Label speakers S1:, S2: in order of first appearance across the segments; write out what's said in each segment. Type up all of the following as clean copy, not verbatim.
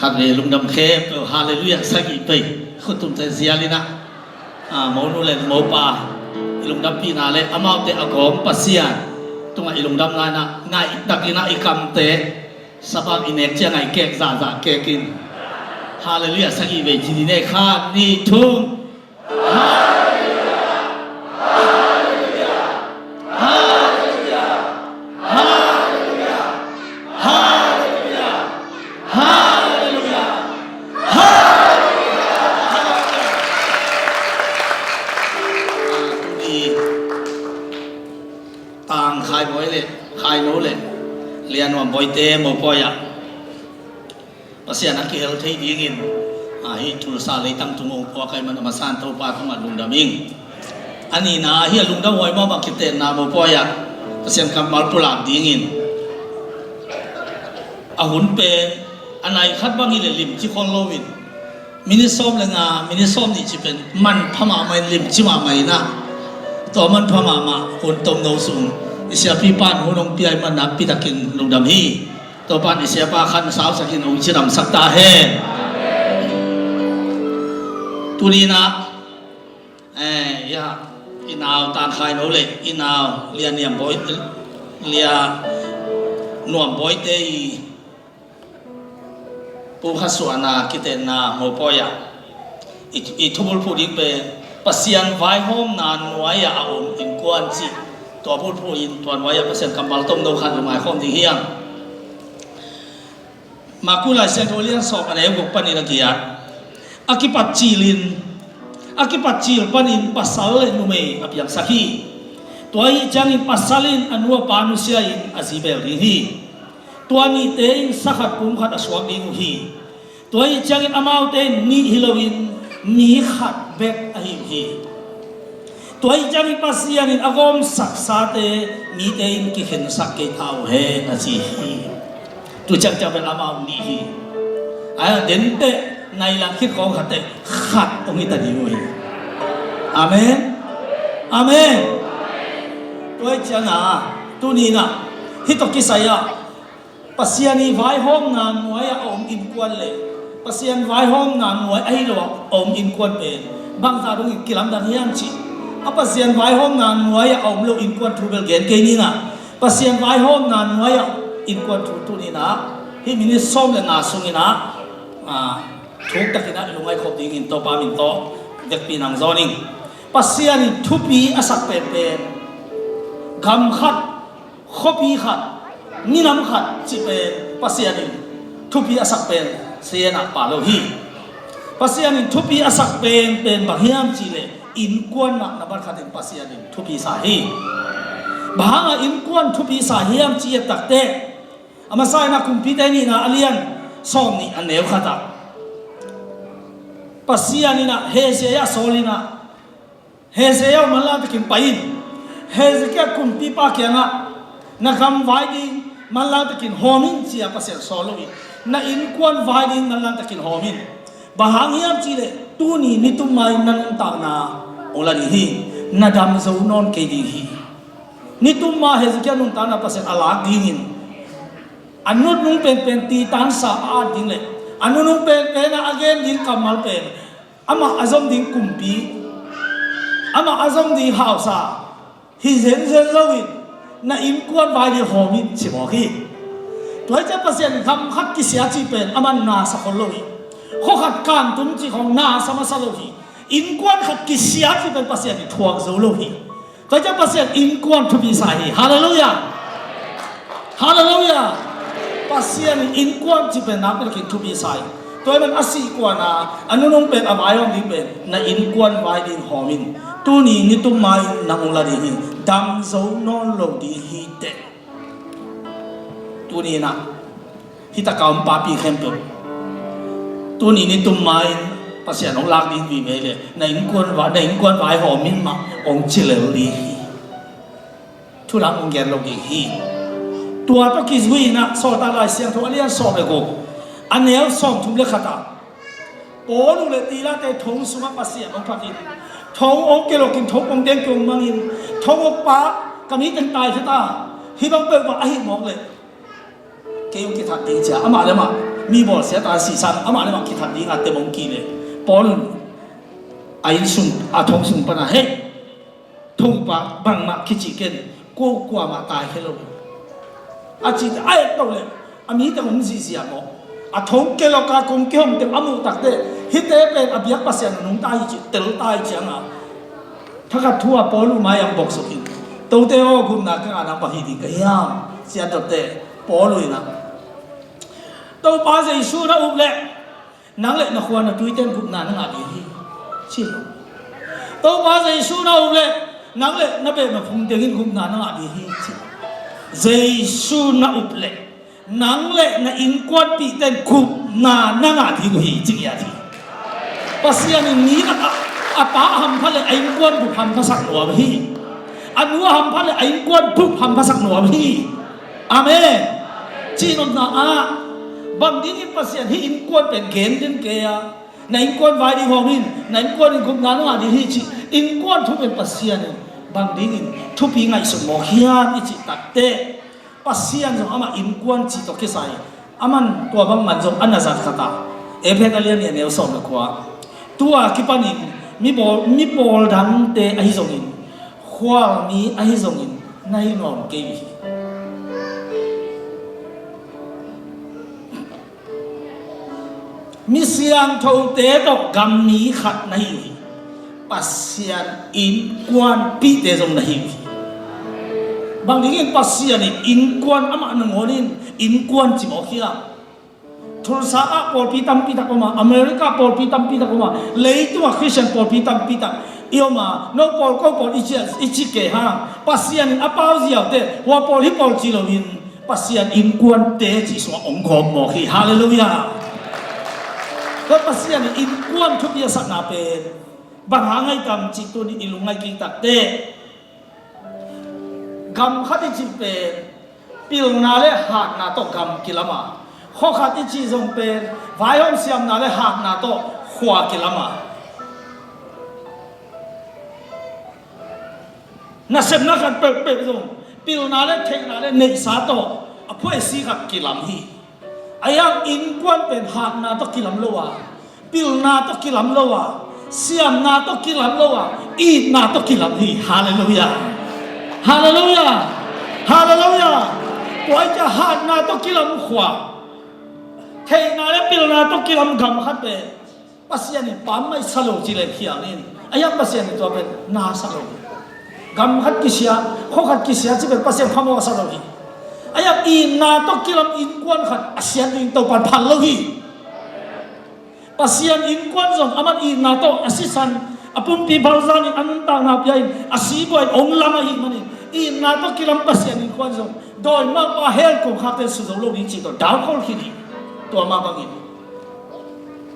S1: ขัดเรลุงดำเข้มฮาเลลูยาสักอีไปขุดตุ้มเตเสียลินะหมอนูเลนหมอป่าลุงดำปีนาเลอามาเตอากอมปัสยานตรงไอ้ลุงดำนาง่ายดักลินะอีคำเตสภาพอินเนกเจียงไงเก็กจ่าเก็กินฮาเลลูยาสักอีไปจีดีเนข้านี่ทุ่มต่างขายบ่อยเลยขายโน้เลยเรียนว่าบ่อยเตะบ่พอยภาษานักเขียนที่ดีกินฮิทุลซาเลยตั้งตุงองพอใครมันมาสานตัวปาตุมาลุงดามิงอันนี้นะเฮียลุงดาไว้มาบังคิดเตะนะบ่พอยภาษาคำมาปุลาดีกินหุ่นเป็นอันไหนคัดบางอีลิมที่คนโลวินมินิซอมเลยงามินิซอมนี่จะเป็นมันพม่าไม่ลิมชิมาไม่นะตัวมันพม่ามาหุ่นตมโนสูงอิเสียพี่ปานหุ่นองปีไอมันนับปีตะกินลุงดำฮีตัวปานอิเสียปาขันสาวสักินองชิดำสักตาเฮตุนีนะยาอินาวตานขายโนเลยอินาวเลียนเนียมบอยเลียนวมบอยเตยปูขัสวนาคิดเตนาโมปอยอีทุบลพูดอีกเป็นปัสยันไว้ห้องนานไว้อาอมอินกวนสิตัวพูดอินตัวไว้ปัสยันกำบัลต้มโนขันหมายความที่เฮียงมาคุลาเซนโทเลียนสอบอะไรกุปนิลกิยาอากิปัจจิลินอากิปัจจิลปนินปัสสาวะนุเมอภิยังสักฮีตัวอีจังอินปัสสาลินอนุวปานุเซียอินอาซิเบลลิฮีตัวนี้เองสักปุ่มขัดอสวามิงฮีตัวอีจังอินอามาวเตนนี่ฮิโลวินมีขัดเบกอหิมฮีตัวอีจังอินปัสยานินอากอมสักซาเตมีเตนกิเห็นสักเกตเอาเฮนาซีฮีตัวจังจะเป็นอามาวนี่ฮีเด่นเตในหลังคิดของขัดเตขัดตรงนี้ตัดอยู่ฮีอาเมนอาเมนตัวอีจังตัวนี้นะฮิตกิสายะปัสยานีไว้ห้องงานมวยอมอินควนเลยปัสยานไว้ห้องงานมวยไอ้หลอกอมอินควนเป็นบางตาตรงกิลัมดันยันชีปัสยานไว้ห้องงานมวยอมโลอินควนทูเบลเกนเกนี่นะปัสยานไว้ห้องงานมวยอินควนทูนี่นะที่มินิส้มเลยนาสุงินะทุกตะกินะลุงไอ้ขบดิ้งอินโตปามินโตเด็กปีนังจอนิงปัสยานีทุบีอาศักเป็นกำขัดขบีขัดนี่น้ำขัดจีเป็นปัสยานิทุบีอาศักเป็นเสียนักป่าโลหีปัสยานิทุบีอาศักเป็นบางอย่างจีเลยอินกวนนับบัตรขัดเป็นปัสยานิทุบีสาหีบางอินกวนทุบีสาหีมจีตักเตะอามาใส่นักคุมพิเตนี่นะอเลียนส่งนี่อันเดียวขัดปัสยานินะเฮเซียโซลินะเฮเซียมันลาตะกินไปอินเฮเซียคุมพิปาเกียงะนักคำไว้ดิมันลาตะกินโฮมินเสียปัสยาโซโลวิna in kwan vai din nan lang takin homin bahang hiam chile tu ni nitumai nan ta na olani hi na dam zo non ke di hi nitumma hezkia nun ta na pasen ala dingin anut nung pen ti tan sa a ding le anu nung pen na again din kamal pen ama azom din kumpi ama azom din hausa hi zen lowin na in kwan vai di homin chimo hiตัวเจ้าเปอร์เซ็นต์คำขัดกิเสียจีเป็นอามันนาสักคนเลยข้อขัดการตุ้มจีของนาสมาสโลหีอินกวนขัดกิเสียจีเป็นเปอร์เซ็นต์ทวงโซโลหีตัวเจ้าเปอร์เซ็นต์อินกวนทุบีสายฮาเลลูยาฮาเลลูยาเปอร์เซ็นต์อินกวนจีเป็นนักเป็นกินทุบีสายตัวมันอาศัยกว่านะอันนู้นเป็นอบายองดีเป็นนะอินกวนไว้ดินหอมินตัวนี้นี่ตุ้มไม่นางอุลาดีหินดัมโซนอนโลดีฮีเตตัวนี้นะที่ตะกาวปาปีเข้มตัวตัวนี้นี่ตุ้มไม้ภาษาน้องลักดินวีเมเลยในอินกวนไว้หอมินมาองเฉลลีทุลังองแกนลงอีกฮีตัวก็คิดวิ่งนะสอดตาลายเสียงทุกอันนี้สอบเลยกูอันนี้สอบทุ่มเล็กขตาโป้ลุเลยตีละแต่ทงสุมาภาษาน้องพักอินทงองเกลกินทงองเดงกงมังอินทงองปะกำนี้เป็นตายชะตาที่บางเปิดว่าไอ้มองเลยเกี่ยวกับทัดดีจ้ะอามาเลยมา มีบอเสียตาสีสันอามาเนี่ยมาคิดทันดีงานเต็มองกีเลยปอนไอ้สุนอาทงสุนปนะเฮ้ทงปะบังมาคิดจิเกนกูกลัวมาตายแค่ลูกอาจิตไอ้ตัวเลยอามีแต่ผมสีเสียบอกอาทงเกลกาคงเกี่ยวกับอามุตักเดฮิตเตเป็นอาเบียกภาษาหนุ่มตายจิตเตลตายจังอ่ะถ้ากัดทั่วปอลูมายังบอกสุกินตัวเตโอกุมนักงานนับหิดีกันยังเสียตัวเตปอลูนะตัวป้าจะสู้นะอุบเล่นังเล่นักวันนักวิเตนกุมนันงานดีชิลตัวป้าจะสู้นะอุบเล่นังเล่นับเป็นมาพุ่งเดินกุมนันงานดีชิลจะสู้นะอุบเล่นังเล่นัอินควันปีเตนกุมนันงานดีกุยจิกยาดีภาษานี้นะอาป้าทำพันเลยไอ้กวนบุกทำภาษาหนัวพี่อันนู้ทำพันเลยไอ้กวนบุกทำภาษาหนัวพี่อาเมนจีนนนาบางทีนี่ภาษาที่อินกวนเป็นเกณฑ์ดินเกียในอินกวนไว้ดีของมินในอินกวนอินกุมนานุอาดีที่จีอินกวนทุกเป็นภาษาเนี่ยบางทีนี่ทุกปีไงสมองเฮียนอิจิตัดเตะภาษาเนี่ยอามาอินกวนจีตอกเกษายอามันตัวบางมันจงอันนั้นสักขตาเอเพกเลียนเนี่ยเนี่ยสอนกว่าตัวคิปานินมีบอลดังเตะไอซงอินขวามีไอซงอินในนอนเกวีมีเสียงทูเตะดอกกำมีขัดในหิปัสเซียนอินกวนปีเตจงในหิบางทีอินปัสเซียนอินกวนอามาหนึ่งคนอินกวนจิโมขี้ละทุนสาปอลพิตัมพิตักมาอเมริกาปอลพิตัมพิตักมาเลยตัวคริสเตียนปอลพิตัมพิตักเอียวมาโนปอลก็ปอลอิจิเกฮะปัสเซียนอาปาวเสียวเตะหัวปอลฮิปอลจิโลวินปัสเซียนอินกวนเตะจิสวะองค์กรโมขีฮาเลลูยาก็ปัสเซียนอินกวนทุกอย่างสักนาเป็นบางหางไอ้กำจิตุนี่อิลุงไอ้กิตักเตะกำขัดจิเป็นปิลนาเลหักนาตกกำกิลามาข้อขัดที่จีจงเป็นวายองเสียมนาเลหักนาโตขวากิลามาน่าเสพนักการเปิดจงปิลนาเลเทงนาเลเนสาโตอภัยสีขัดกิลามฮีอายังอินกวนเป็นหักนาโตกิลามโลวาปิลนาโตกิลามโลวาเสียมนาโตกิลามโลวาอีนาโตกิลามฮีฮาเลลูยาฮาเลลูยาฮาเลลูยาตัวจะหักนาโตกิลามขวาเทนาเลปิลนาตุกิลามกำขัดเป็นปัสยานี่ปั๊มไม่สโลจิเลเขียนินอายังปัสยานี่ตัวเป็นนาสโลกำขัดกิเสียข้อขัดกิเสียที่เป็นปัสยาพามวสโลกีอายังอินนาตุกิลามอินกวนขัดอาเซียนอินตัวปันพันโลกีปัสยาอินกวนส่งอามันอินนาตุอาศิสันอาปุ่มปีบาลซานิอันตานาพิยอาศิบอยองลามาฮิมันอินนาตุกิลามปัสยาอินกวนส่งโดยมากมาเฮลคงขัดเป็นสุดโลกีจิตตัวดาวคอลคิดีตัวมาบางอิน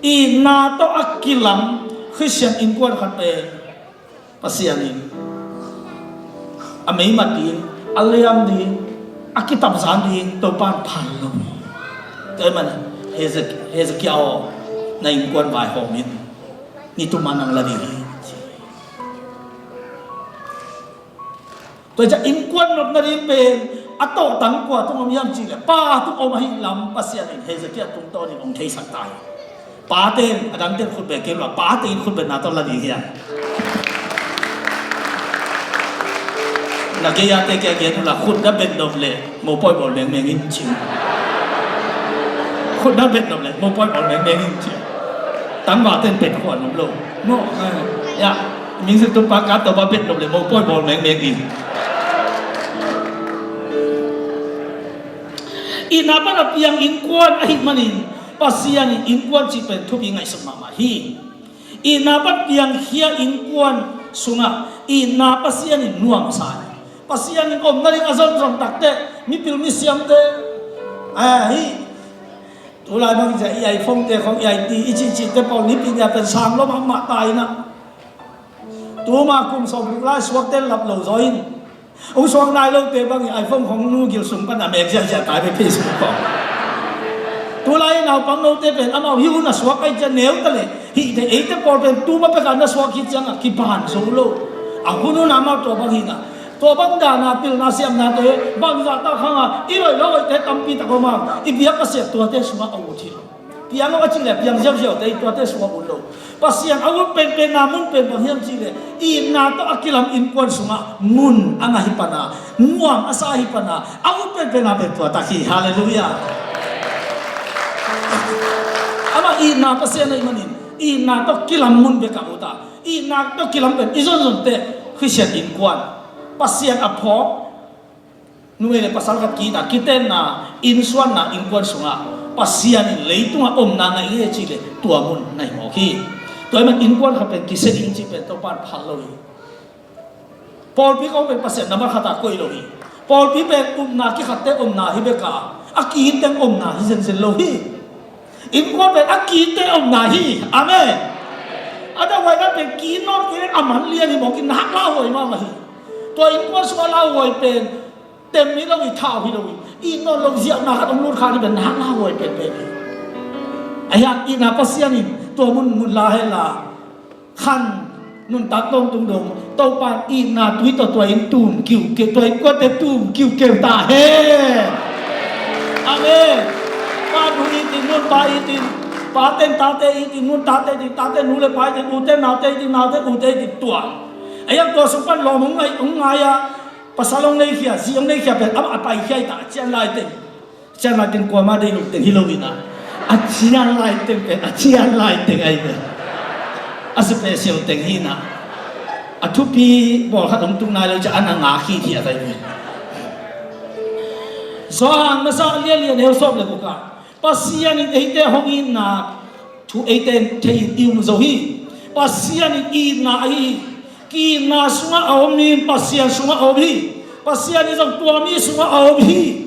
S1: อีนาโตอักกิลัมคริสเตียนอินกวนขัดเป็นภาษาอินอเมริมาดีนอัลเลมดีนอักกิตับซานดีนตัวปานพันลมเกิดมันเฮสเกียวในอินกวนวายหอมินนี่ตัวมันนังละดีตัวจะอินกวนนับนาดีเป็นอัตโตตังกว่าทุกคนยังจีเลยป้าทุกองค์ให้ลำปัสยานิเฮสเกียตุงโตนี่องค์เทสักตายป้าเต้นอาจารย์เต้นคุณเบกเกลว่าป้าเต้นคุณเป็นนาตละดีเฮียนักเกียร์เตะเกียร์ทุลักคุณได้เป็นดมเลยโมปอยบอลแมงแมงอินชิวคุณได้เป็นดมเลยโมปอยบอลแมงแมงอินชิวตั้งว่าเต้นเป็นขวดนมโลโม่ยะมิสิตุปากาตัวบ้าเป็นดมเลยโมปอยบอลแมงแมงอินอินาปนับyangอินกวนอาหิมันินปัสยานิอินกวนจีเป็นทุบยังไงสมามาฮีอินาปับyangเฮียอินกวนสุงะอินาปัสยานินัวมสายปัสยานิอมนาริงazam zam tak te mi pil mi siam te hi ตุลาบางจะใหญ่ฟงเตของใหญ่ตีอิจิจิตแต่ปองนี้ปีนี้เป็นสางล้มมาตายนะตัวมาคุมสองไล่สวกเต้นหลับเหลวซอยองค์สวงนายเราเตะบางไอ้ฟงของนูกิลสุงปันอเมริกาจะตายไปพี่สุดก่อนตัวไล่เราปังเราเตะเป็นอันเอาหิวนะสวกไอ้จะเหนียวตะเลยฮิเตไอ้แต่พอเป็นตัวมาเป็นการนะสวกคิดจังอ่ะคิดผ่านสูงโลเอาคุณนู้นมาตัวบางหินะตัวบางดานาพิลนาเสียมนาตัวบางจากตาข้างอ่ะอีเลยเราไอ้แต่ตั้มปีตะกมาอีเบียกเสียตัวเตะสวกเอาที piang awak cile piang siap dari tua te semua ulo pasian awak pen namun pen bahian cile ina to akilam inkuan sunga mun angahipana muang asahipana awak pen abe tua taki haleluya ama ina pasian imanin ina to kilam mun beka uta ina to kilam pen izon te Christian inkuan pasian apok nuele pasal kat kita na insuan na inkuan sunga pasian in leitunga na ngai e chile tua mun nai mo ki toy man inkuan ka pen kiseding chi pen to pan phalo hi Paul pi ko pen pasian namar khata koi lo hi Paul pi pen na ki khatte na hi beka aki teng na hi zen lo hi inkuan pen aki te na hi amen ada wai na pen ki no ki aman lian hi mo ki nak la hoi ma hi to inkuan so la hoi pen tem mi lo hi thao hi lo hi ino lo ziak na kat umur khani ben hak la hoi pe ayat ina pasian ni to mun la he la khan nun ta tong tung dong to pan ina tui to in tum kiu ke to ko te tum kiu ke ta he amen pa du tin nun pa tin pa ten ta te tin nun ta te nu le pa te u te na te u te tua ayat to su pan lo mong ngai ya pasalong nei khia siong nei khia pe am apai khia ta chian lai ten kwa ma dei lu ten Halloween a chian lai ten pe a chian lai ten ai pe a special ten hina a thu pi bol khat ong tung nai lo cha an nga khi thi a dai pe so ang na sa lia ne so le ko ka pasian in ei te hong in na thu ei ten thei tiu zo hi pasian in na ai ki na sunga awmi pasian sunga awmi pasian izong tua mi sunga awmi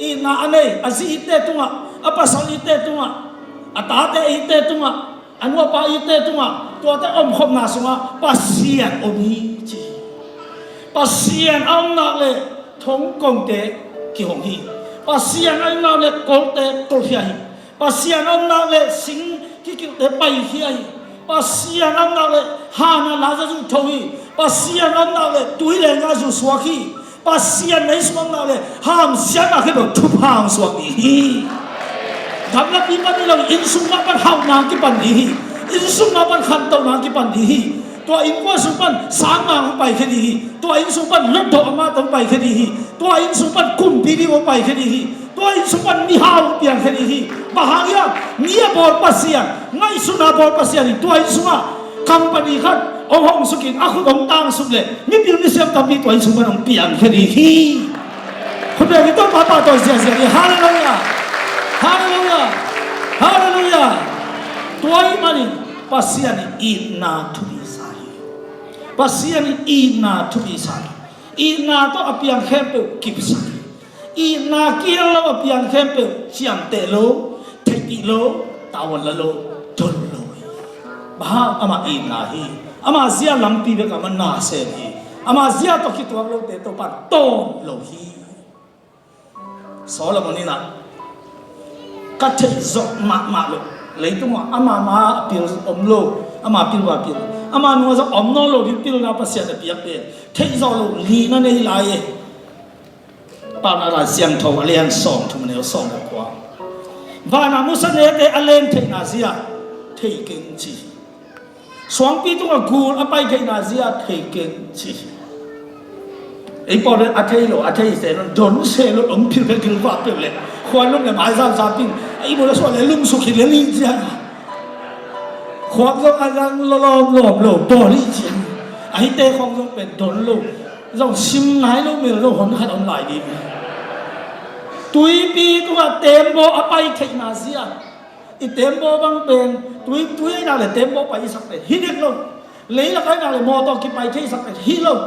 S1: ina ane asi ite tunga apa sal ite tunga atate ite tunga anwa pa ite tunga tua te om khom na sunga pasian awmi chi pasian am na le thong kong te ki hong hi pasian ai na le kol te tol hi pasian am na le sing ki te pai hi pasian am na le hana la za ju thoi pasian am na le tui le nga ju swaki pasian nei swang na le ham sia na ke do thu phang swaki hi dam la pi ma ni lo in sung na pan hau na ki pan hi in sung na pan khan to na ki pan hi to in ko sung pan sang ma pai ke hi to in sung pan lot do ma to pai ke hi to in sung pan kum pi ri o pai ke hi to in sung pan ni hau piang ke hi bahagya nia bor pasian ngai suna bor pasian to in sunga company khat ong hong sukin aku dong tang sukle mi pil ni siap tapi to in sunga ong piang ke hi khode ki to pa to sia hallelujah hallelujah hallelujah to ai mani pasian ina tu pasian ina tu ina to apiang kempe kipsa ina kilo apiang kempe siam te lo theki lo tawon lo don lo bah ama ina hi ama zia lampi be ka na se hi ama zia to ki to lo te to pa to lo hi Solomon ni na ka the zo ma lo lấy tung ama ma pil om lo ama pil wa pil ama no zo om no lo di pil na pasya na piak pe thei zo lo li na nei lai pa na la siang tho alian song thu ne song da kwa va na mu sa ne te alen thei na sia thei ken chi swang pi tung a gu a pai thei na sia thei ken chi ei po le a thei lo a thei se no don se lo om pil ke gil va pe le khwan lo ne mai sa pin ai bo le so le lum su ki le li sia khwak zo an lo to li chi ai te khong zo pen don lo dòng sim ngái lúc mình rồi hồn khát ông lại đi túi bi tu là tempo apai thầy na zia i tempo bang pen túi nào là tempo bay sắc này hít được luôn lấy là cái nào là mô tô kịp bay thầy sắc này hít luôn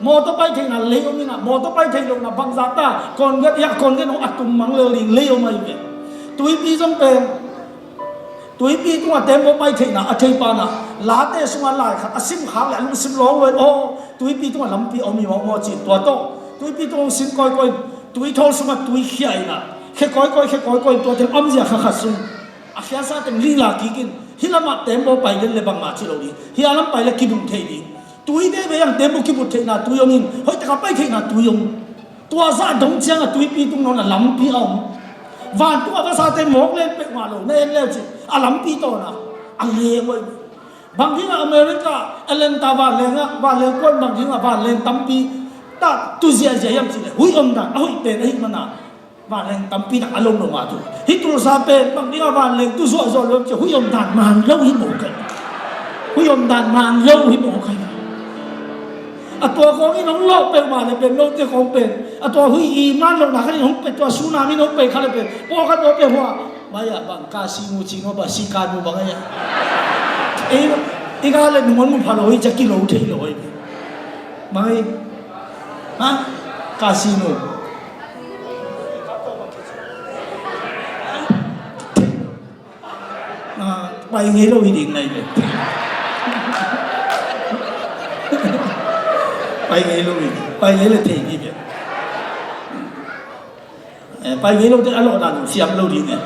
S1: mô tô bay thầy là lấy ông mình mô tô bay thầy luôn là băng giá ta còn cái nó atum mang lơ liền lấy ông mày vậy túi bi trong pen túi bi tu là tempo bay thầy na thầy pa na lá tê xung quanh lại sim khám lại lúc sim lố vậy ô túi bi tu là lắm bi ông mình mò chỉ tua to túi bi tu sim coi túi thô xung quanh túi khia na khi coi tua thì ông gì khát sung à khi sao thì li là kí kinh hi làm mặt tempo bay lên le bang mà chỉ lâu đi hi làm bay là kí bung thầy đi túi đấy bây giờ tempo kí bung thầy na túi ông mình hơi tất cả bay thầy na túi ông tua ra đông chăng là túi bi tu nó là lắm bi ông วันตัวภาษาเต็มหมกเล่นเป็นมาโลเน่เล่จิอาลัมปีโตนะอันเลี้ยงไว้บางทีอเมริกาเอเลนตาวันเลี้ยงวันเลี้ยงคนบางทีวันเลี้ยงตั้มปีตาตุเสียใจยังสิเลยหุยอมดันหุยเป็นไอ้มันน่ะวันเลี้ยงตั้มปีน่ะอารมณ์ลงมาดูฮิตุลซาเป็นบางทีวันเลี้ยงตุส่วนเริ่มจะหุยอมดันมันเล่าหิโมกันหุยอมดันมันเล่าหิโมกันตัวของอีน้องโลกเป็นมาเลยเป็นโลกที่ของเป็นตัวหุยอีมันลงหนักนี่ของเป็นตัวสุนามิน้องเป็นเขาเลยเป็นพวกเขาตัวเป็นหัวมาอย่าบังกาซิมูจิโนบาซิการมูบังไงอีกอะไรหนุ่มมันพาเราอีจะกิโลเท่าเลยไม่ฮะคาสิโนไปเงี้ยเราอีดิ่งเลยไปเงี้ยเราอีไปเงี้ยเราเท่ดีเนี่ยไปเงี้ยเราจะอร่อยนั่นเสียมเราดิ่งเนี่ย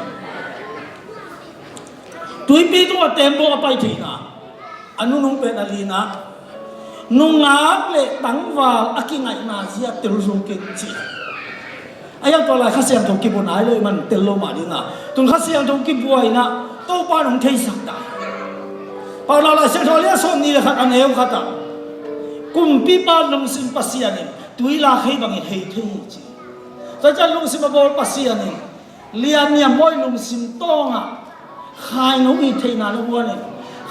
S1: ตัวปีตัวเต็มตัวไปที่น่ะอันนู้นนุ่งเป็นอะไรนะนุ่งนักเลยตั้งว่าอากิไงนาเสียเตลุสงเกจิไอ้ยังตัวอะไรข้าเสียงตรงกิบวนไหนเลยมันเตลุมาดีนะตรงข้าเสียงตรงกิบวยนะโตป้าหนุ่งเทสักได้พอเราเลยเสียงตัวเลี้ยส่วนนี้เลยครับอันเอวครับแต่กุมปีบ้านลุงสิมปัสยานี่ตุยลาให้บางอย่างให้เทจิแต่จะลุงสิมบอลปัสยานี่เลี้ยเนี่ยมวยลุงสิมโต้งอ่ะขายน้องอีเทนาลูกวันนี่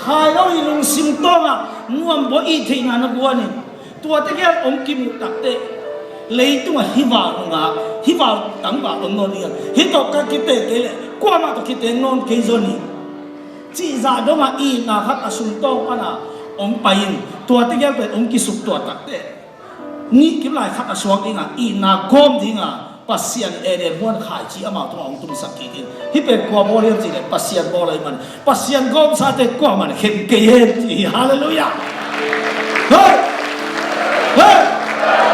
S1: ขายน้องอีลุงสิมโต้งอ่ะนวมบ่อีเทนาลูกวันนี่ตัวตะเกียบองกิมุตักเตะเลยตัวฮิวาลงอ่ะฮิวาตั้งบ่าองนนนี่ฮิตอกกิเตะเกเลยกว่ามาตะกิเตะนนเกจนี่จีจ่าดมาอีนะครับอสุนโต้งนะองไปอินตัวตะเกียบเป็นองกิสุกตัวตักเตะนี่กิบหลายขัดอสวงอิงอ่ะอีนากอมดิงอ่ะปัสยานเอเดนม้วนขายจีอามาตัวองตุมสักกินฮิเป็นกว่าโมเลียมจีเลยปัสยานโมเลยมันปัสยานกอมซาเตกว่ามันเห็นเกยจีฮาเลลูยาเฮ้ยเฮ้ย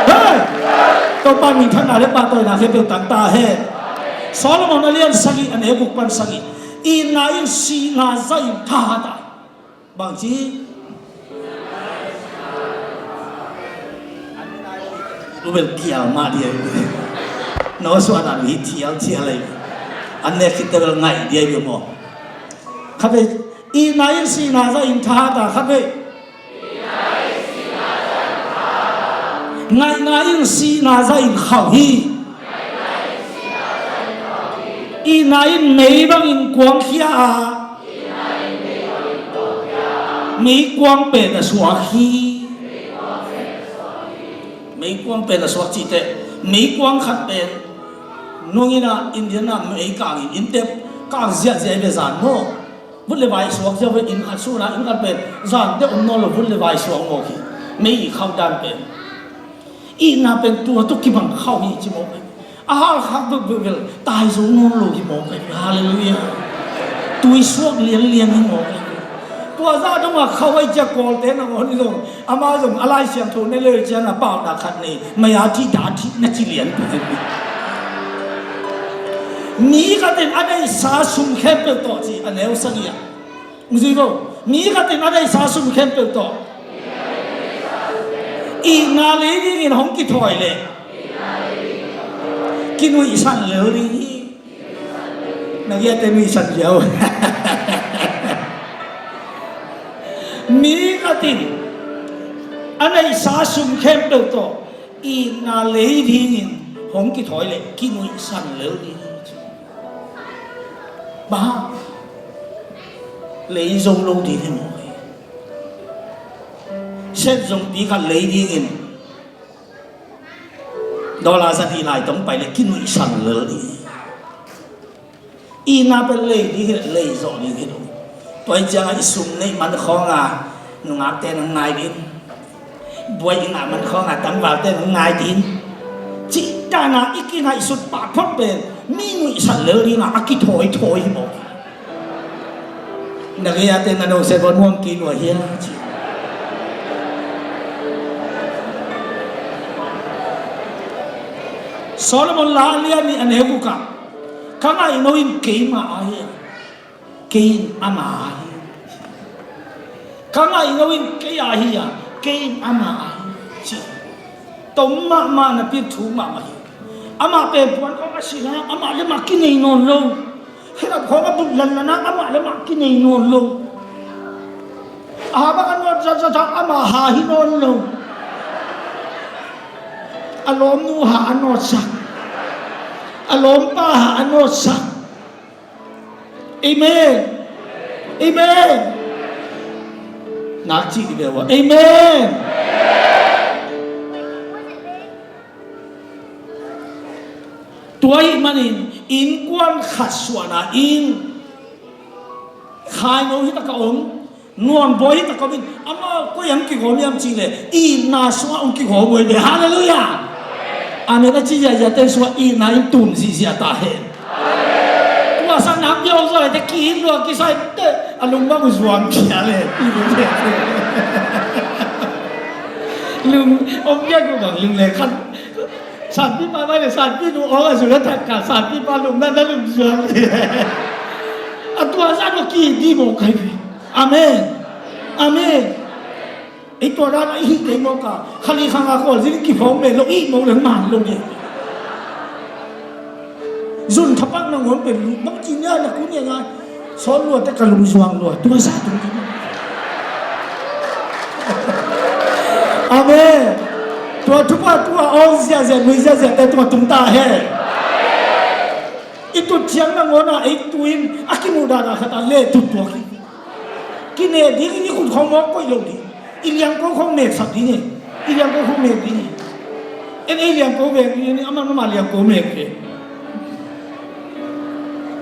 S1: เฮ้ยตัวปามีท่านอะไรปาตัวน่ะเห็นเป็นต่างตาเฮซาโลมอนเลียนสักอันเอกุปันสักอีนายสีนาใจท่าตาบางทีรู้เป็นเกี่ยวมาเดียวน้องส่วนนั้นวิธีเอาเชี่ยอะไรอันนี้คิดแต่ว่าไงเดียวอยู่มั้งครับอีนายสีนาใจท่าตาครับไงนายสีนาใจเขาฮีอีนายไม่บังอินกวางขี้อาไม่กวางเป็นสวาฮีไม่กวางเป็นสวาจิตเตไม่กวางขัดเป็นน้องอินะอินเดียนะไม่กางอินเตปกางเสียเสียเบซานโน่บุญเลวายสวาจะเป็นอินขัดสู้นะอินขัดเป็นซานเด็กอุนโน่ลบุญเลวายสวาโง่ขี้ไม่เข้าดันเป็นอีน่าเป็นตัวตุกิบังเข้าอีจิโมกันอาหารขับเบิลตายสูงโน่ลูกิโมกันฮาเลลูยาตุยสวกเลี้ยงโมกันตัวซาต้องมาเข้าไว้จะกอลเต้นนะคนนี้ตรงอามาส่งอะไรเสียงถูกในเลยเจ้าหน้าเป่าดักขัดนี่ไม่อาทิดาทินักเรียนมีกันเป็นอะไรสาสุมเข้มเป็นตัวจีอันเอวสักอย่างมึงสิรู้มีกันเป็นอะไรสาสุมเข้มเป็นตัวอีนาลีนี่กินห้องกิถอยเลยกินวิสันเหลวนี่นักเรียนเต็มวิสันเดียวมีกระตินอันไหนสาสุมเข้มเปิดต่ออีนาลีนี่กินห้องกิถอยเลยกินวิสันเหลวนี่บ้าเลยจงลงดีที่หมดเช่นจงปีกันเลยดีกินดอลลาร์สันอีไลต้องไปเลยกินวิสันเลยอีน่าเป็นเลยดีกินเลยจงดีกินตัวจังไอ้สุ่มในมันของอ่ะนุ่งอาเต้นง่ายดินบวยอีน่ามันของอ่ะตั้งว่าเต้นง่ายดินจิตใจน่ะอีกินไอ้สุดปากพบเป็นมีวิสันเลยน่ะอากิถอยหมดนักเรียนเต้นนั่นโดนเสกวันว่างกินหัวเฮียโซโลมอนลาเลียนี่อันเอกุกะข้างในโน้อินเกย์มาอาเฮียเกย์อามาอาเฮียข้างในโน้อินเกย์อาเฮียเกย์อามาอาเฮียตมมานะพิทูมามาเฮีย ama pe puan ko kasila ama le makinay non lo hirap ko nga bulan na ama le makinay non lo ahaba kan wa sa ama ha hinon lo alom nu ha ano sa alom pa ha ano sa amen amen nakchi di ba amen tuai manin in kwan khaswana in khai no hi ta ka om nuam boy ta ka bin ama ko yang ki ho miam chi le in na swa ong ki ho boy de hallelujah amen na chi ya ya te swa in na in tum si sia ta he tua sa nam yo so te ki lo ki sai te alung ba mu swam kia le lung om ya ko bang lung le khanสัตว์ที่มาไม่ได้สัตว์ที่ดูอ๋อสุรทัศน์กับสัตว์ที่มาลงนั่นนั่นลงเสืออัตัวสัตว์ก็กี่ดีบอกใครอาเมนอาเมนไอตัวนั้นไอหิ้งเต็มบอกกับขลีขังอาโคสิ่งกี่พร้อมเลยลงอีกมองหลังมันลงเนี่ยซุนทับปักนางหัวเป็นบางทีเนี่ยนะคุณยังไงสอนลวดแต่กระลุงสว่างลวดตัวสัตว์ตรงนี้อาเมนตัวทุกว่าตัวเอาเสียเสียไม่เสียเสียแต่ตัวตุ้มตาเฮitu tiang na ngona itu in aki muda na kata le tu tu aki kine dia ni kun khomok ko yo di iliang ko khom me sak di ni iliang ko khom me di ni en iliang ko be ni ama ma liang ko me ke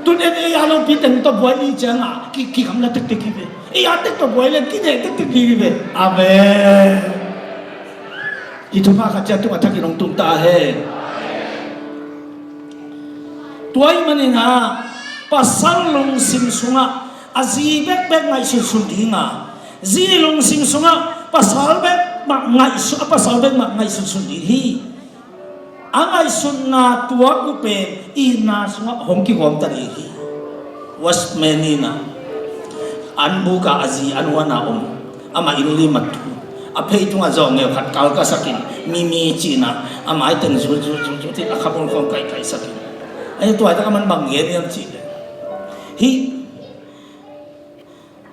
S1: tu en e alo pi ten to boy ni chang a ki kham la tek tek ki be e ya tek to boy le ki ne tek tek ki be amen itu mah kaca tu atak inong tunta he tuai manina pasal long sim sunga azi bek bek ngai sun dinga zi long sim sunga pasal bek mak ngai su pasal bek mak ngai sun di hi angai sun na tua ku pe ina sunga hongki hom tari hi was menina anbu ka azi anwana ama inuli matu apa itu ngazong ngel khat kal ka sakin mimi china ama iten zu ti akhabon khom kai kai sakin ai tu ai ta man bang nge niam chi hi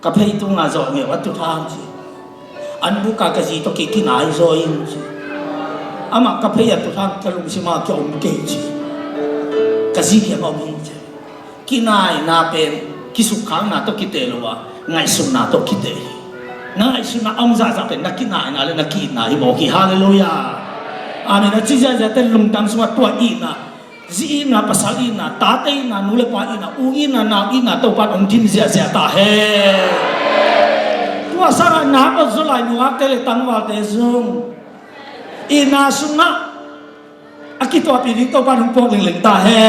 S1: ka pe itu ngazong ngel wat tu tham chi an bu ka ka ji to ki kinai zo in chi ama ka pe ya tu tham ka lu si ma kyo om ke chi ka ji ki ma min chi kinai na pen ki su khang na to ki te lo wa ngai sun na to ki te na isu na om za za pe na ki na le na ki na hi mo ki hallelujah amen na chi ja ja te lung tam swa tua i na zi na pasal i na ta te na nu le pa i na u i na to pa ong tin sia sia ta he tua sa na ko zo lai nu ak te le tang wa te zung i na su na aki to pi ni to pa ong po leng leng ta he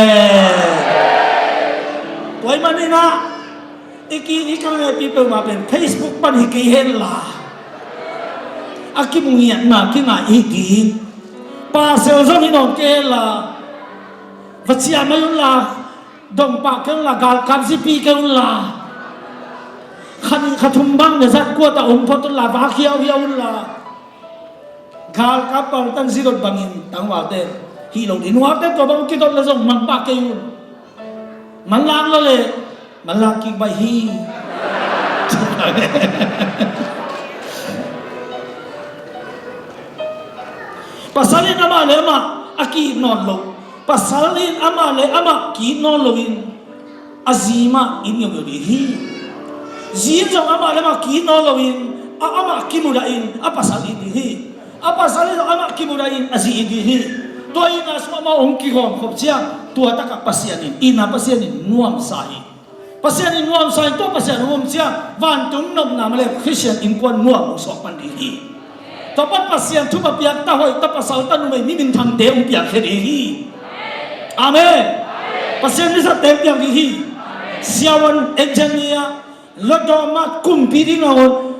S1: toy manina iki ikang people ma pen Facebook pan hi ki hen la aki mungian na ki na iki pa sel zo ni non ke la vachia ma yun la dong pa ke la gal kam si pi ke la khan khathum bang ne zat ko ta om phot la va khiao hiao la gal ka par tan si dot bangin tang wa te hi lo din wa te to bang ki dot la zong man pa ke yun man lang la le malaki bahi pasalin ama le ama aki non lo pasalin ama le ama ki non lo in azima in yo di hi zin jong ama le ama ki non lo in ama ki muda in apa salin di hi apa salin ama ki muda in azi di hi to ina sama ong ki hom khop sia tua ta ka pasianin ina pasianin nuam sai pasien in nuam sai to pasien nuam sia van tum nom na male christian in kon nuam so pan di hi to pat pasien thu pa piak ta hoi ta pasal ta nu mai mi min tham de um piak he di hi amen pasien ni sa tem piak di hi siawan engineer lodoma kum pi ding ngon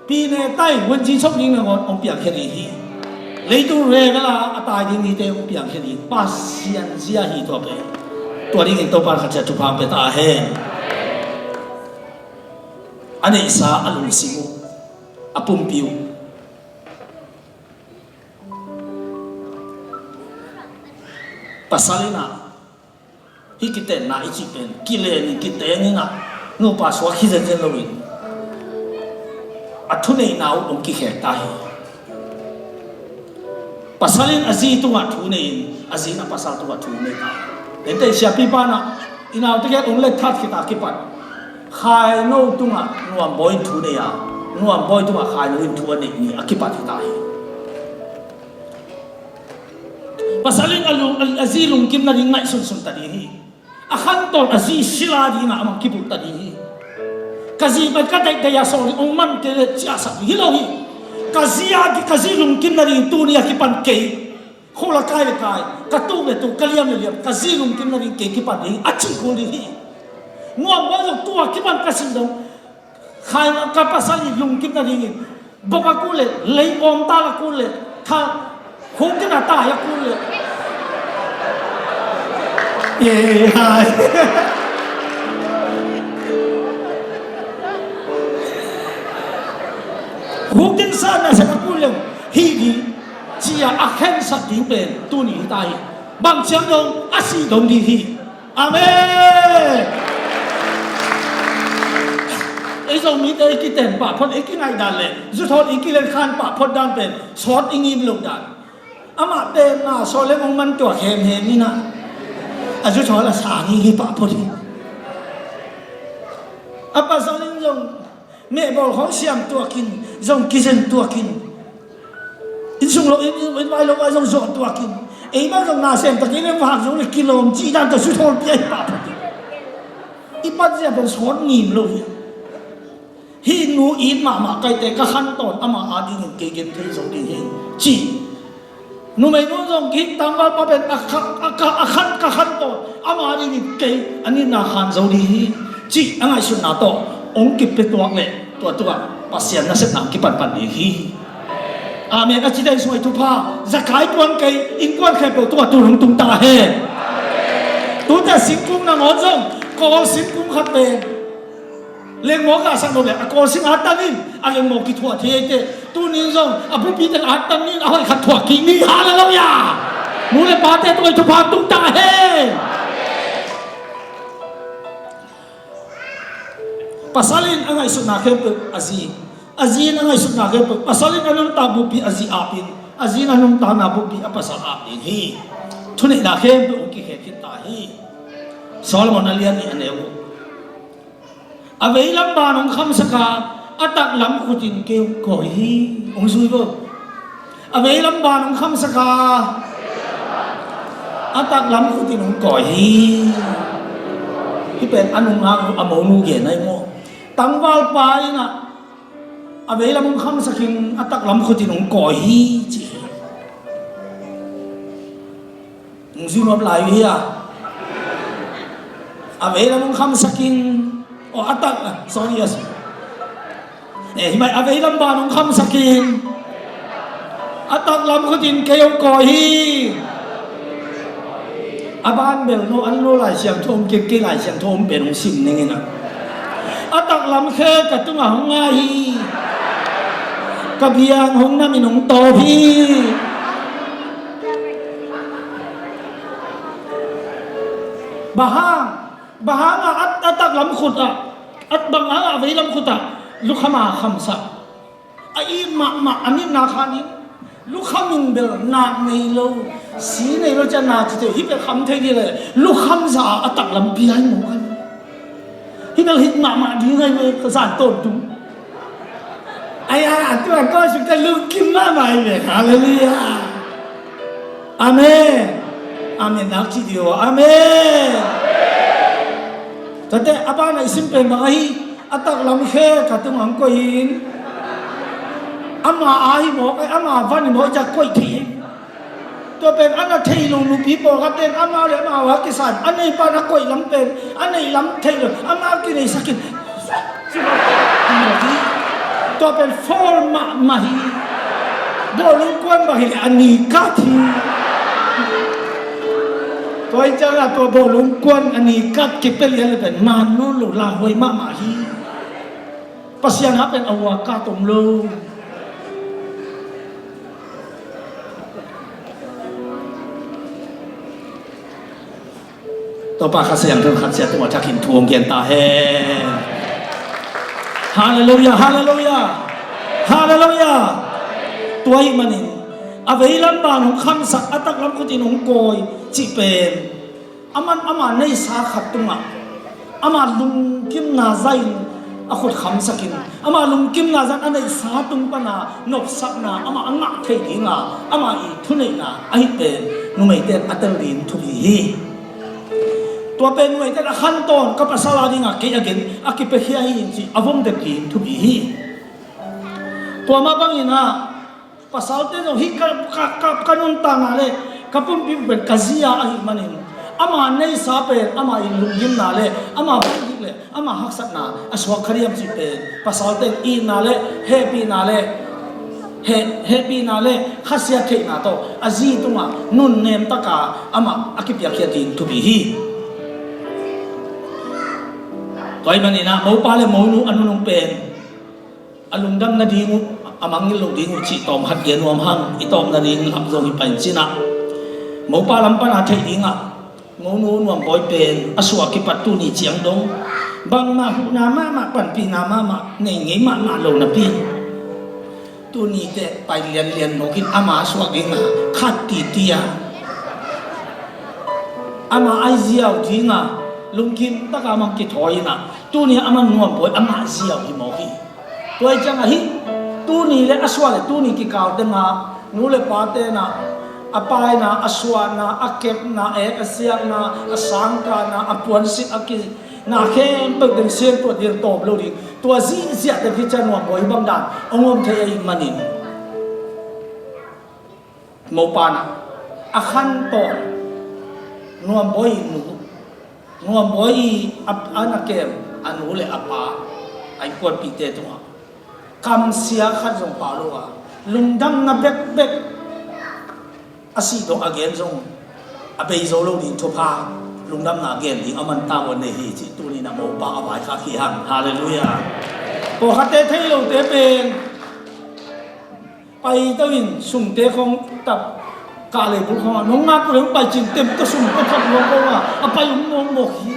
S1: pi ne tai wen ji chok ding ngon um piak he di hi lấy tu re la atai ding ni te um piak he di pasien sia hi to peตัวนี้ตัวปาขัดจุพามเปตาเฮอันนี้สาอลุสิมุอปุ่มปิว pasalina hikiten na ichipen kile ni kiten na no pa swa khizen zen lowin athune na u ki khe ta hi pasalin azi tu nga thu ne azi na pasal tu nga thu ne ta ente sia pi pa na ina te ke ong le that ki ta ki pat khai no tu nga nuam boy thu ne ya nuam boy tu nga khai no in thu ne ni akipat ki ta hi pasalin azilung kim na ring ngai sun sun tadi hi akhan ton azi sila di na amang kibul tadi hi kazi ba ka dai ya so ong man ke cha sa hi lo hi kazia di kazilung kim na ring tu ni akipan ke khola kai ka tu le tu kaliam le kazilung kim na ring ke kipan hi achi ko li hi nuam ba tu akipan kasin dong khai ka pasali lung kim na ring boka ku le lei om ta la ku le tha không cái nào ta ya ku le ye hai không tin sa na sa ku le hi di chỉ akhen sa ding ben tu ni tai bang chiang dong asi dong di hi amenไอ้ตรงนี้ไอ้กิเต็นป่ะพอไอ้กินไงดันเลยสุดท้ายไอ้กิเลนขันป่ะพอดันเป็นสอดอิงิมลงดันอามาเต็มน่ะโซเลมองมันตัวเฮมนี่นะอาสุดท้ายละสานี่กี่ป่ะพอดีอาปัสสาวะจงแม่บอกเขาเสียมตัวกินจงกินตัวกินอินสุงโลอินไว้โลไว้จงสอดตัวกินไอ้บ้านจงน่าเสียมตะกี้เนี่ยว่าจงเลยกิโลมจีดันแต่สุดท้ายเปลี่ยนป่ะพอดีอีปัจจัยเป็นสอดงิมเลยhi nu in ma kai te ka khan ton ama adi ngin ke gen thei so di hi chi nu mai nu jong ki tangwal pa ben akhan ka khan ton ama adi ngin ke ani na khan so di hi chi angai sun na to ong ki pe tuak le to pasian na set nam ki pan ni hi amen a chi dai soi tu pa zakai tuan kai in kwan khe pe to tu lung tung ta he tu ta sing kum na ngon jong ko sing kum khat pe lên mỏ cả sang đâu đấy, còn sinh át tan in, lên mỏ kỹ thuật thế thế, tu nín rồi, bố bị tên át tan in, hỏi khát thuật kỹ ni hà là đâu ya, muốn lên ba thế tôi chụp hàng tung ta he, pasalin angai sut na khem azin angai sut na khem pasalin anong ta bố bị azin anong ta na bố bị pasal apin hi, thu này na khem bố kỹ khem ta hi, Solomon alian ni aneu avei lam ba nong kham saka atak lam khutin keu koi hi ong sui bo avei lam ba nong kham saka atak lam khutin ong koi hi hi pen anung nga amo nu ge nai mo tangwal pa ina avei lam kham sakin atak lam khutin ong koi hi chi ong sui map lai hi a avei lam kham sakin o atak sorry yes himay avei lam ba nong kham sakin atak lam khutin keu ko hi aban bel no an lo lai siam thom ke lai siam thom pe nong sim ning na atak lam khe ka tu nga hong nga hi ka biang hong na mi nong to hi bahang atak lam khuta at bang avei lam khuta lukhama khamsa ai ma anin na khani lukhamin bel na nei lo si nei lo cha na chi te hi be kham thei ni le lukham za atak lam pi ai mo kan hi bel hit ma di ngai me ka san ton tu ai tu ko su ka lu kim ma mai be hallelujah amen amen nak chi dio amenแต่อาบ้านไอ้สิมเป็นมาให้อัตลำแค่กับตัวมันก็ยินอามาอาหิหมอกไอ้อามาฟันหิหมอกจะก้อยทีตัวเป็นอันนั้นเทลุลูปีโปกับเป็นอามาเลยมาวากิสันอันนี้ปานักก้อยลำเป็นอันนี้ลำเทลุอามากินไอ้สักินตัวเป็นฟอร์มาฮีโดลุกวนมาฮีอันนี้กัดทีตัวเจ้าตัวโบลุงกวนอันนี้กัดเก็บไปเลี้ยงเลยเป็นมาโนโลลาหวยมาฮีปัสยานะเป็นอวกาศตรงโล ตัวปากเสียงตัวขัดเสียตัวทักหินทวงเกียนตาเฮฮาเลลูยาฮาเลลูยาฮาเลลูยาตัวอีมันนี่อเวลันบานของคำสักอัตตกลำกุตินของโกยจีเป็นอามันในสาขัดตุงอ่ะอามันลุงกิมนาใจอาขุดคำสักินอามาลุงกิมนาจันอันในสาตุงปนานบสักนาอามาอังงักเทียงอ่ะอามาอีทุนเนาไอเป็นนุ่มเต็นอัตลินทุบีตัวเป็นนุ่มเต็นขั้นตอนกับภาษาลาดิงอ่ะเกี่ยกันอากิเปเฮียอินจีอาวงเด็กอินทุบีตัวมาบังอินะภาษาเต็นฮิกันนุนตานาเลกับปุ่มพิมเป็นกัจยาอิมันนี่อามาในสาเป็นอามาอิลุงยิมนาเลอามาบังอิเลอามาฮักสักนาอสวะครียมจีเป็นภาษาเต็นอินนาเลเฮปีนาเลเฮปีนาเลขัศยเทนาโตอาจีตุงะนุนเนมตะกาอามาอากิปยาเคียดินทุบีฮีตัวมันนี่นะมูปาเลมูนูอนุนงเป็นอลุงดังนาดีงูอามังยิลุงดีงูจีตอมหัดเย็นวมหังอิตอมนาดีงูลำทรงอิปันจินะมูปาลำปนาเทดิงะงูนูนวมบอยเป็นอสวะกิปัตตุนีเจียงดงบังมาหูนามาปันปีนามาเนงมาลงนาปีตุนีเตไปเรียนโมกินอามาสวะกิงะขัดตีเตียอามาไอเจียวทิงะลุงกิมตะกามังกิถอยนะตุนีอามันนวมบอยอามาเจียวอิโมกิตัวจังหิตุนีเลอสวะเลตุนีกิกาวเตงะนูเลปาเตนะอปายนะอสวานะอเก็บนะเอกเสียนะอสังกานะอปวนสิอกินาเข้มเปิดเดินเสียงตัวเดียร์ตบโลดิตัวซีเสียแต่พิจารณาบ่อยบางด่านองค์เทียมันนินโมปานะอาขันตอนนวมบ่อยนวมบ่อยอันเก็บอันนู้เลยอปาไอ้คนปีเตตัวคำเสียขัดสงปาลัวลุงดังนับเบ็กอาศัยตรงอาเกนทรงอาเปย์โซโลดินทุพาลุงดำนาเกนดิอามันตาวันในฮีจิตุนีนาโมปาอภัยข้าขี้หันฮาเลลูยาพอขัดเตะให้เราเตะเป็นไปตะวินสุ่มเตะของตับกาเลยบุคคลน้องนักเรื่องไปจินเต็มก็สุ่มก็ทับลงก็ว่าอาไปลุงมองบอกฮี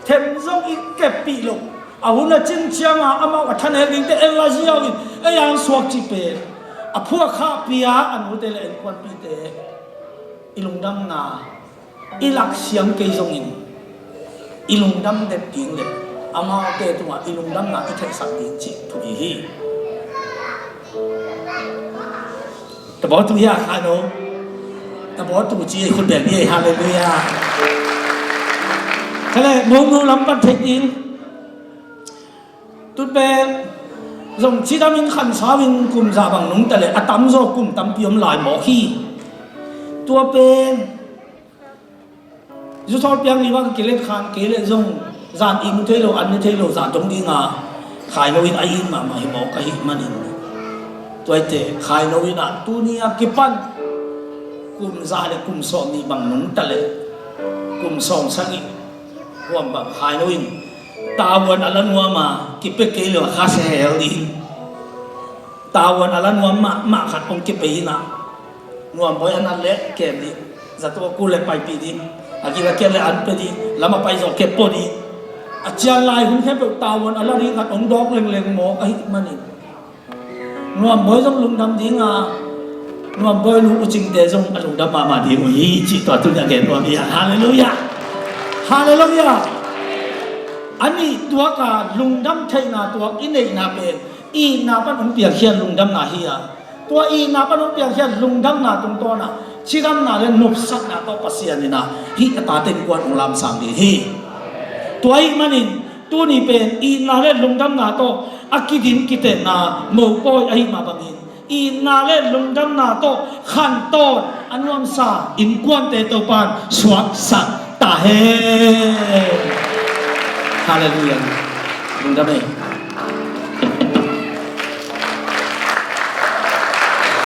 S1: เทมซงอีเก็บปีลงอาหุ่นจินเชียงอามาวัฒนเองแต่เอลาเจียวอินยังสวกจีเป็นอาพวกข้าพิยาอันหุ่นเตลเอ็นควันปีเตอิลุงดำนาอิลักเสียงเกยซงอินอิลุงดำเด็ดกิงเลยอามาเตตัวอิลุงดำนาอิเทสักดิจิทุกทีแต่บอกตัวยากฮะโนแต่บอกตัวจีคนแบบนี้ฮาเลลูยาก็เลยมูลำบันเทกินตุเป็นส่งชีดามินขันสาวินกุมซาบังนุ่งแต่เลยอะตั้มโซกุมตั้มพิมลายหมอขี้ตัวเป็นยุทธเปียงนี่ว่าเกล็ดขันเกล็ดส่งจานอินเทโลอันนี้เทโลจานตรงนี้งาขายโนวินไออินมาให้หมอกะฮิมันอินตัวเตะขายโนวินอ่ะตัวนี้กิปันกุมซาเลยกุมสองนี่บังนุ่งแต่เลยกุมสองสักอีกรวมบังขายโนวินตาวันอลันวัวมากิเปเกลือข้าเสียแล้วดิตาวันอลันวัวมาขัดองกิเปยินะนัวบอยอันนั้นเละเก็บดิจัตัวกูเละไปปีดิอากิระเก็บเลยอันไปดิแล้วมาไปส่งเก็บปอดิอาจารย์ลายคุณแค่ไปตาวันอลันนี่ขัดองดอกเล็งๆหมอกไอ้มันนี่นัวบอยต้องลุงดำดิ้งอ่ะนัวบอยลุงจริงเดชงลุงดำมาดีอุ้ยจิตตัวตุนยังเก็บตัวนี้ฮาเลลูยาฮาเลลูยาอันนี้ตัวการลุงดำเทนาตัวอินเอกนาเป็นอีนาปันองเปียกเขียนลุงดำนาเฮียตัวอีนาปันองเปียกเขียนลุงดำนาตรงตัวน่ะชิดำนาเล่นนุบสักนาตัวปัสยานี่นะฮิตาเต็นกวนองลำสามดีฮีตัวอีมันนี่ตัวนี้เป็นอีนาเล่นลุงดำนาตัวอากิดินกิเตนาโมปอยไอมาบังอินอีนาเล่นลุงดำนาตัวขันต้นอันวมซาอินกวนเตตัวปานสวักสักตาเฮฮาเลลูยาลุงดำเอง